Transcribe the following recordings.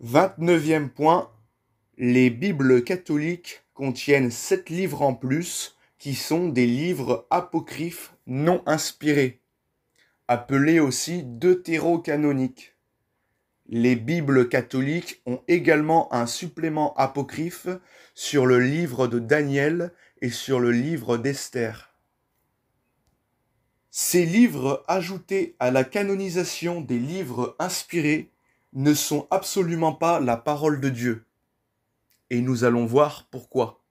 29e point, les Bibles catholiques contiennent 7 livres en plus qui sont des livres apocryphes non inspirés, appelés aussi deutérocanoniques. Les Bibles catholiques ont également un supplément apocryphe sur le livre de Daniel et sur le livre d'Esther. Ces livres ajoutés à la canonisation des livres inspirés ne sont absolument pas la parole de Dieu. Et nous allons voir pourquoi.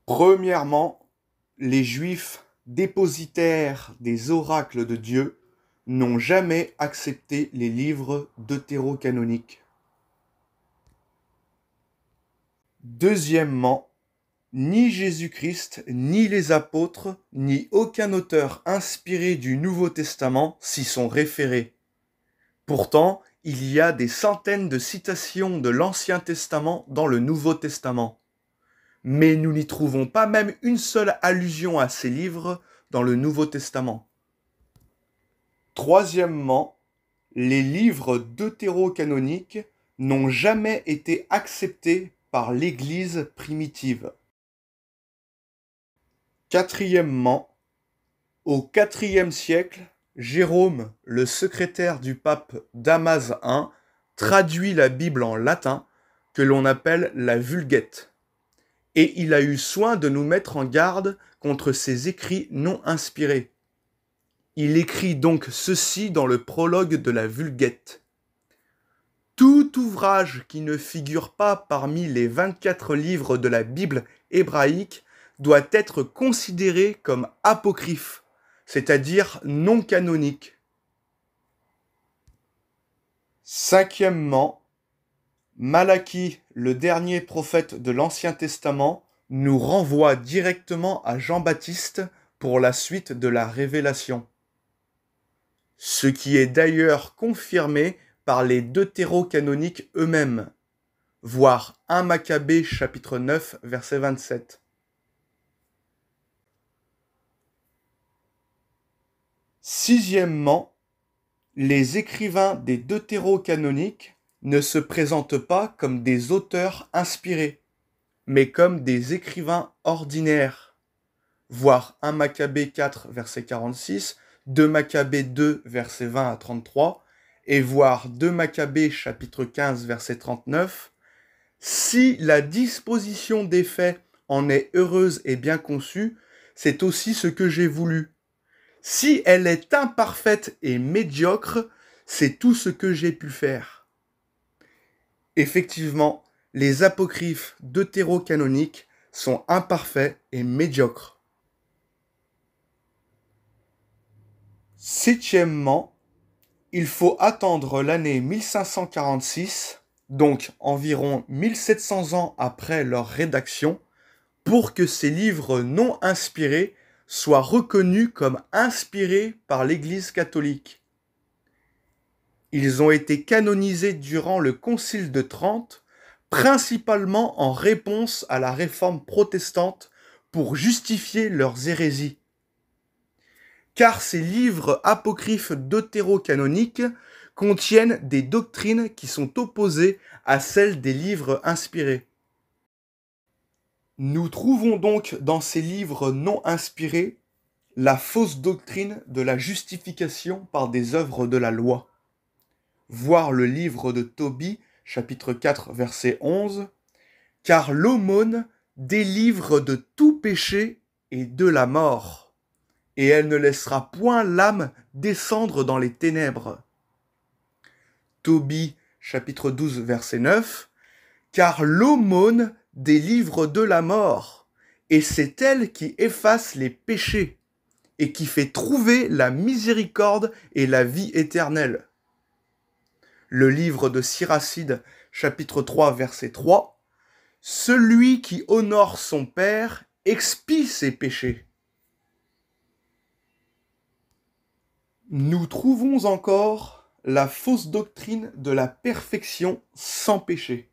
Premièrement, les Juifs dépositaires des oracles de Dieu n'ont jamais accepté les livres deutérocanoniques. Deuxièmement, ni Jésus-Christ, ni les apôtres, ni aucun auteur inspiré du Nouveau Testament s'y sont référés. Pourtant, il y a des centaines de citations de l'Ancien Testament dans le Nouveau Testament. Mais nous n'y trouvons pas même une seule allusion à ces livres dans le Nouveau Testament. Troisièmement, les livres deutérocanoniques n'ont jamais été acceptés par l'Église primitive. Quatrièmement, au IVe siècle, Jérôme, le secrétaire du pape Damas I, traduit la Bible en latin, que l'on appelle la Vulgate. Et il a eu soin de nous mettre en garde contre ces écrits non inspirés. Il écrit donc ceci dans le prologue de la Vulgate. Tout ouvrage qui ne figure pas parmi les 24 livres de la Bible hébraïque doit être considéré comme apocryphe, c'est-à-dire non canonique. Cinquièmement, Malachie, le dernier prophète de l'Ancien Testament, nous renvoie directement à Jean-Baptiste pour la suite de la révélation. Ce qui est d'ailleurs confirmé par les deutérocanoniques eux-mêmes, voir 1 Maccabée chapitre 9 verset 27. Sixièmement, les écrivains des deutérocanoniques ne se présentent pas comme des auteurs inspirés, mais comme des écrivains ordinaires. Voir 1 Maccabée 4 verset 46, 2 Maccabée 2 verset 20 à 33, et voir 2 Maccabée chapitre 15 verset 39. Si la disposition des faits en est heureuse et bien conçue, c'est aussi ce que j'ai voulu. Si elle est imparfaite et médiocre, c'est tout ce que j'ai pu faire. Effectivement, les apocryphes deutérocanoniques sont imparfaits et médiocres. Septièmement, il faut attendre l'année 1546, donc environ 1700 ans après leur rédaction, pour que ces livres non inspirés soient reconnus comme inspirés par l'Église catholique. Ils ont été canonisés durant le Concile de Trente, principalement en réponse à la réforme protestante pour justifier leurs hérésies. Car ces livres apocryphes deutérocanoniques contiennent des doctrines qui sont opposées à celles des livres inspirés. Nous trouvons donc dans ces livres non inspirés la fausse doctrine de la justification par des œuvres de la loi. Voir le livre de Tobie, chapitre 4, verset 11, « Car l'aumône délivre de tout péché et de la mort, et elle ne laissera point l'âme descendre dans les ténèbres. » Tobie, chapitre 12, verset 9, « Car l'aumône délivre de la mort, et c'est elle qui efface les péchés, et qui fait trouver la miséricorde et la vie éternelle. » Le livre de Siracide, chapitre 3, verset 3, « Celui qui honore son père expie ses péchés. » Nous trouvons encore la fausse doctrine de la perfection sans péché.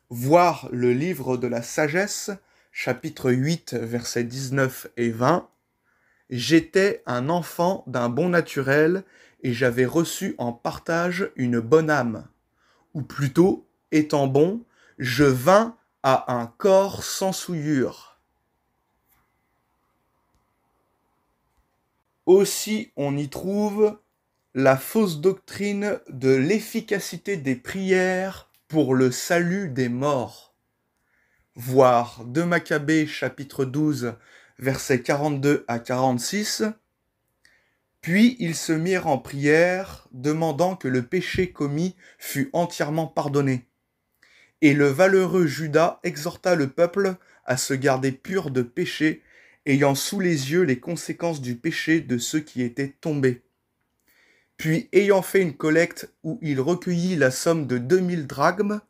Voir le livre de la sagesse, chapitre 8, versets 19 et 20. « J'étais un enfant d'un bon naturel, et j'avais reçu en partage une bonne âme. Ou plutôt, étant bon, je vins à un corps sans souillure. Aussi, on y trouve la fausse doctrine de l'efficacité des prières pour le salut des morts. Voir 2 Maccabées chapitre 12, versets 42 à 46. Puis ils se mirent en prière, demandant que le péché commis fût entièrement pardonné. Et le valeureux Judas exhorta le peuple à se garder pur de péché, ayant sous les yeux les conséquences du péché de ceux qui étaient tombés. Puis, ayant fait une collecte où il recueillit la somme de 2000 drachmes,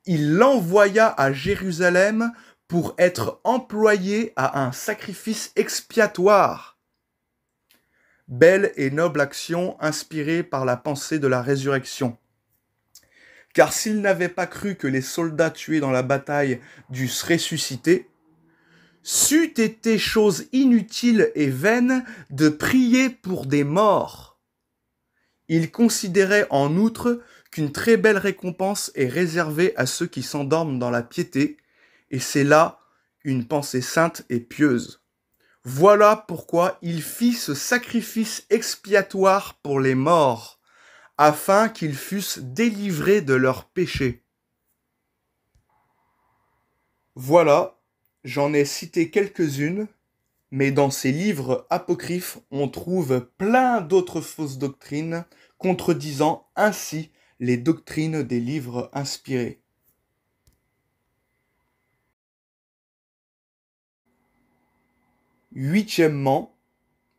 il l'envoya à Jérusalem pour être employé à un sacrifice expiatoire. Belle et noble action inspirée par la pensée de la résurrection. Car s'il n'avait pas cru que les soldats tués dans la bataille dussent ressusciter, c'eût été chose inutile et vaine de prier pour des morts. Il considérait en outre qu'une très belle récompense est réservée à ceux qui s'endorment dans la piété, et c'est là une pensée sainte et pieuse. Voilà pourquoi il fit ce sacrifice expiatoire pour les morts, afin qu'ils fussent délivrés de leurs péchés. Voilà, j'en ai cité quelques-unes, mais dans ces livres apocryphes, on trouve plein d'autres fausses doctrines, contredisant ainsi les doctrines des livres inspirés. Huitièmement,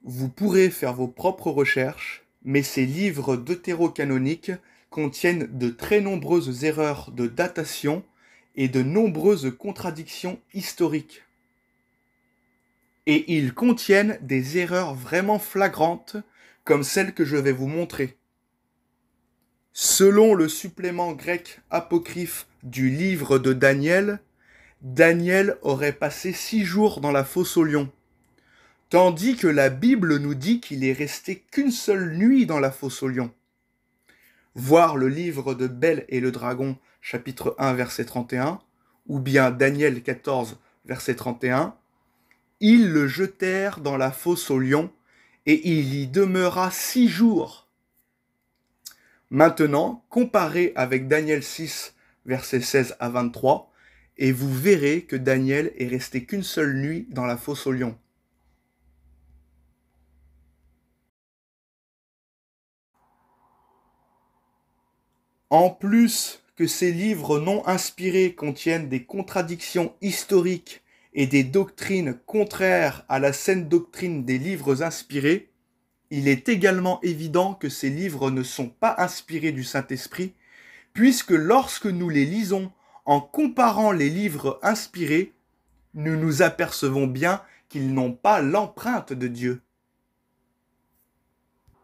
vous pourrez faire vos propres recherches, mais ces livres deutérocanoniques contiennent de très nombreuses erreurs de datation et de nombreuses contradictions historiques. Et ils contiennent des erreurs vraiment flagrantes, comme celle que je vais vous montrer. Selon le supplément grec apocryphe du livre de Daniel, Daniel aurait passé 6 jours dans la fosse aux lions, tandis que la Bible nous dit qu'il est resté qu'une seule nuit dans la fosse aux lions. Voir le livre de Bel et le dragon, chapitre 1, verset 31, ou bien Daniel 14, verset 31, ils le jetèrent dans la fosse aux lions, et il y demeura 6 jours. Maintenant, comparez avec Daniel 6, versets 16 à 23, et vous verrez que Daniel est resté qu'une seule nuit dans la fosse aux lions. En plus que ces livres non inspirés contiennent des contradictions historiques et des doctrines contraires à la saine doctrine des livres inspirés, il est également évident que ces livres ne sont pas inspirés du Saint-Esprit, puisque lorsque nous les lisons en comparant les livres inspirés, nous nous apercevons bien qu'ils n'ont pas l'empreinte de Dieu.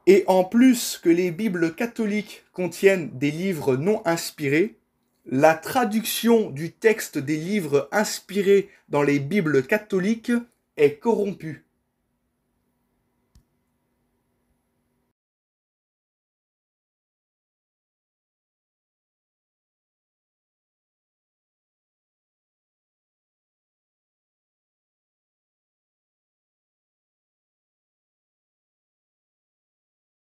Et en plus que les Bibles catholiques contiennent des livres non inspirés, la traduction du texte des livres inspirés dans les Bibles catholiques est corrompue.